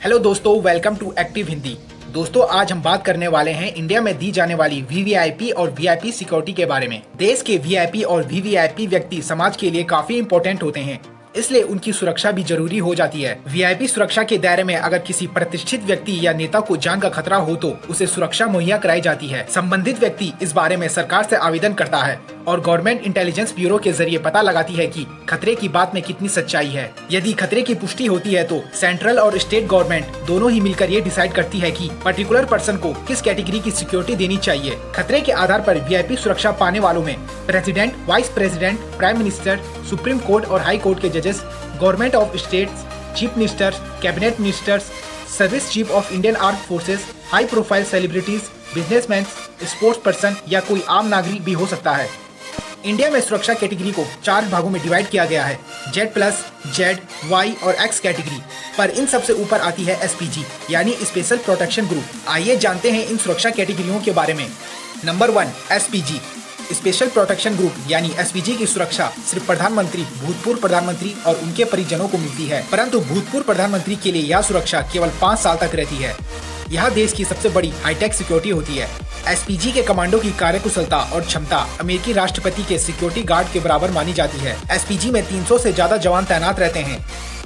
Hello दोस्तों, welcome to active Hindi. दोस्तों, आज हम बात करने वाले हैं इंडिया में दी जाने वाली वीवीआईपी और वीआईपी सिक्योरिटी के बारे में। देश के वीआईपी और वीवीआईपी व्यक्ति समाज के लिए काफी इम्पोर्टेंट होते हैं, इसलिए उनकी सुरक्षा भी जरूरी हो जाती है। वीआईपी सुरक्षा के दायरे में अगर किसी प्रतिष्ठित व्यक्ति या नेता को जान का खतरा हो तो उसे सुरक्षा मुहैया कराई जाती है। संबंधित व्यक्ति इस बारे में सरकार से आवेदन करता है और गवर्नमेंट इंटेलिजेंस ब्यूरो के जरिए पता लगाती है कि खतरे की बात में कितनी सच्चाई है। यदि खतरे की पुष्टि होती है तो सेंट्रल और स्टेट गवर्नमेंट दोनों ही मिलकर ये डिसाइड करती है कि पर्टिकुलर पर्सन को किस कैटेगरी की सिक्योरिटी देनी चाहिए। खतरे के आधार पर वीआईपी सुरक्षा पाने वालों में president, vice president, prime minister, supreme court और हाई कोर्ट के जजेस, government of states, chief ministers, cabinet ministers, service chief of Indian arm forces, high profile celebrities, businessman, sports person या कोई आम नागरिक भी हो सकता है। इंडिया में सुरक्षा कैटेगरी को 4 भागों में डिवाइड किया गया है: Z+, Z, Y और X कैटेगरी। पर इन सबसे ऊपर आती है SPG यानी स्पेशल प्रोटेक्शन ग्रुप। आइए जानते हैं इन सुरक्षा कैटेगरियों के बारे में। Number 1, SPG special protection group यानी SPG की सुरक्षा सिर्फ प्रधानमंत्री, भूतपूर्व प्रधानमंत्री और उनके परिजनों को मिलती है, परंतु भूतपूर्व प्रधानमंत्री के लिए यह सुरक्षा केवल 5 साल तक रहती है। यह देश की सबसे बड़ी हाईटेक सिक्योरिटी होती है। SPG के कमांडो की कार्यकुशलता और क्षमता अमेरिकी राष्ट्रपति के सिक्योरिटी गार्ड के बराबर मानी जाती है। SPG में 300 से ज्यादा जवान तैनात रहते हैं।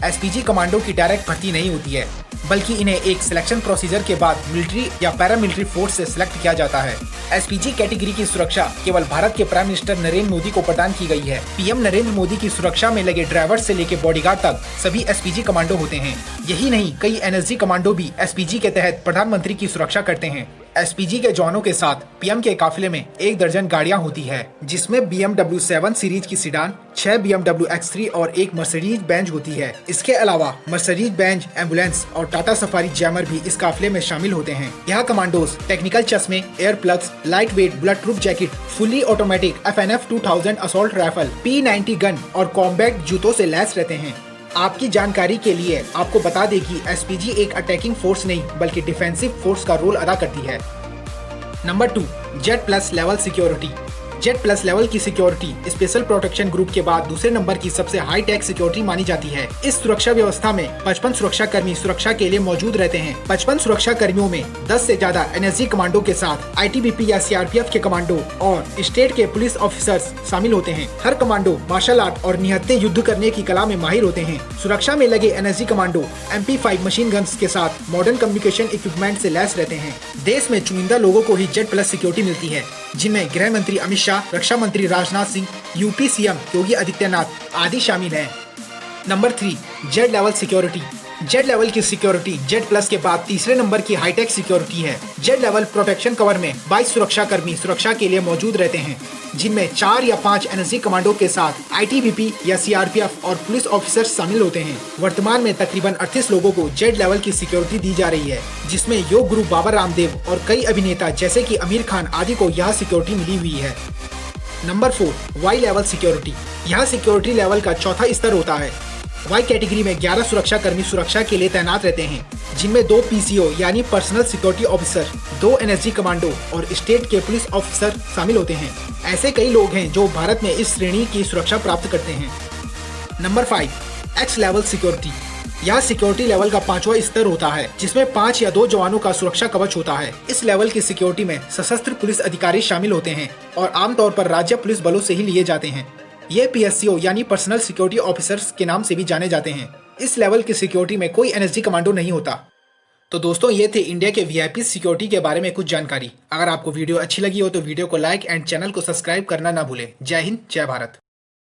SPG कमांडो की डायरेक्ट भर्ती नहीं होती है, बल्कि इन्हें एक सिलेक्शन प्रोसीजर के बाद मिलिट्री या पैरामिलिट्री फोर्स से सिलेक्ट किया जाता है। SPG कैटेगरी की सुरक्षा केवल भारत के प्राइम मिनिस्टर नरेंद्र मोदी को प्रदान की गई है। पीएम नरेंद्र मोदी की सुरक्षा में लगे ड्राइवर से लेकर बॉडीगार्ड तक सभी SPG कमांडो होते हैं। यही नहीं, कई NSG कमांडो भी SPG के तहत प्रधानमंत्री की सुरक्षा करते हैं। SPG के जवानों के साथ पीएम के काफिले में 1 दर्जन गाड़ियां होती है, जिसमें BMW 7 सीरीज की सीडान, 6 BMW X3 और 1 मर्सिडीज बेंज होती है। इसके अलावा मर्सिडीज बेंज एम्बुलेंस और टाटा सफारी जैमर भी इस काफिले में शामिल होते हैं। यह कमांडोज टेक्निकल चश्मे, air plugs, light weight bullet proof jacket, fully automatic FNF 2000 assault rifle, P90 gun और कॉम्बैट जूतों से लैस रहते हैं। आपकी जानकारी के लिए आपको बता दें कि SPG एक अटैकिंग फोर्स नहीं बल्कि डिफेंसिव फोर्स का रोल अदा करती है। Number 2, Z+ level security. Z+ level की सिक्योरिटी स्पेशल प्रोटेक्शन ग्रुप के बाद दूसरे नंबर की सबसे हाई टेक सिक्योरिटी मानी जाती है। इस सुरक्षा व्यवस्था में 55 सुरक्षा कर्मी सुरक्षा के लिए मौजूद रहते हैं। 55 सुरक्षा कर्मियों में 10 से ज्यादा NSG कमांडो के साथ ITBP या CRPF के कमांडो और स्टेट के पुलिस ऑफिसर्स शामिल होते हैं। हर कमांडो मार्शल आर्ट और निहत्थे युद्ध करने की कला में माहिर होते हैं। सुरक्षा में लगे NSG commando MP5 machine guns के साथ मॉडर्न कम्युनिकेशन इक्विपमेंट से लैस रहते हैं। देश में चुनिंदा लोगों को ही Z+ सिक्योरिटी मिलती है, जिनमें गृह मंत्री अमित शाह, रक्षा मंत्री राजनाथ सिंह, यूपी सीएम योगी आदित्यनाथ आदि शामिल हैं। Number 3, Z level security. Z level की सिक्योरिटी Z+ के बाद तीसरे नंबर की हाईटेक सिक्योरिटी है। Z लेवल प्रोटेक्शन कवर में 22 सुरक्षा कर्मी सुरक्षा के लिए मौजूद रहते हैं, जिनमें 4 या 5 NSG कमांडो के साथ ITBP या CRPF और पुलिस ऑफिसर्स शामिल होते हैं। वर्तमान में तकरीबन 38 लोगों को Z लेवल की सिक्योरिटी दी जा रही है, जिसमें योग गुरु बाबा रामदेव और कई अभिनेता जैसे कि आमिर खान आदि को यह सिक्योरिटी मिली हुई है। Number 4, Y level security. यह सिक्योरिटी लेवल का चौथा स्तर होता है। Y कैटेगरी में 11 सुरक्षा कर्मी सुरक्षा के लिए तैनात रहते हैं, जिनमें 2 PCO यानी personal security officer, 2 NSG commando और स्टेट के पुलिस ऑफिसर शामिल होते हैं। ऐसे कई लोग हैं जो भारत में इस श्रेणी की सुरक्षा प्राप्त करते हैं। Number 5, X level security. यह सिक्योरिटी लेवल का 5वां स्तर होता है, जिसमें 5 या 2 जवानों का सुरक्षा कवच होता है। इस लेवल की सिक्योरिटी में सशस्त्र पुलिस अधिकारी शामिल होते हैं और आमतौर पर राज्य पुलिस बलों से ही लिए जाते हैं। ये PSCO यानी पर्सनल सिक्योरिटी ऑफिसर्स के नाम से भी जाने जाते हैं। इस लेवल की सिक्योरिटी में कोई NSG कमांडो नहीं होता। तो दोस्तों, ये थे इंडिया के VIP सिक्योरिटी के बारे में कुछ जानकारी। अगर आपको वीडियो अच्छी लगी हो तो वीडियो को लाइक एंड चैनल को सब्सक्राइब करना ना भूलें। जय हिंद, जय भारत।